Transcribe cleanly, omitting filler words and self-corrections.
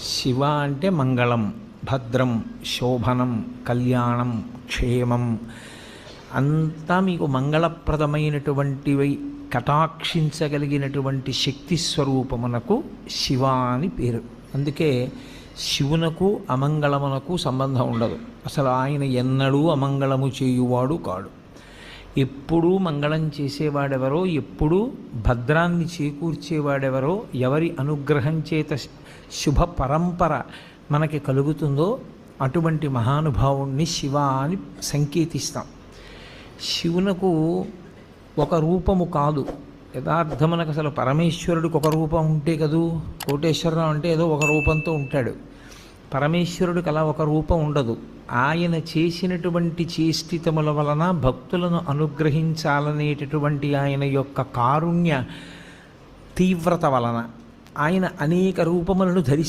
శివ అంటే మంగళం, భద్రం, శోభనం, కళ్యాణం, క్షేమం అంతా మీకు మంగళప్రదమైనటువంటివి కటాక్షించగలిగినటువంటి శక్తి స్వరూపమునకు శివ అని పేరు. అందుకే శివునకు అమంగళమునకు సంబంధం ఉండదు. అసలు ఆయన ఎన్నడూ అమంగళము చేయువాడు కాడు. ఎప్పుడూ మంగళం చేసేవాడెవరో, ఎప్పుడూ భద్రాన్ని చేకూర్చేవాడెవరో, ఎవరి అనుగ్రహం చేత శుభ పరంపర మనకి కలుగుతుందో అటువంటి మహానుభావుణ్ణి శివ అని సంకేతిస్తాం. శివునకు ఒక రూపము కాదు. యథార్థమునకు అసలు పరమేశ్వరుడికి ఒక రూపం ఉంటే కదూ, కోటేశ్వరరావు అంటే ఏదో ఒక రూపంతో ఉంటాడు. పరమేశ్వరుడికి అలా ఒక రూపం ఉండదు. ఆయన చేసినటువంటి చేష్టితముల వలన భక్తులను అనుగ్రహించాలనేటటువంటి ఆయన యొక్క కారుణ్య తీవ్రత వలన ఆయన అనేక రూపములను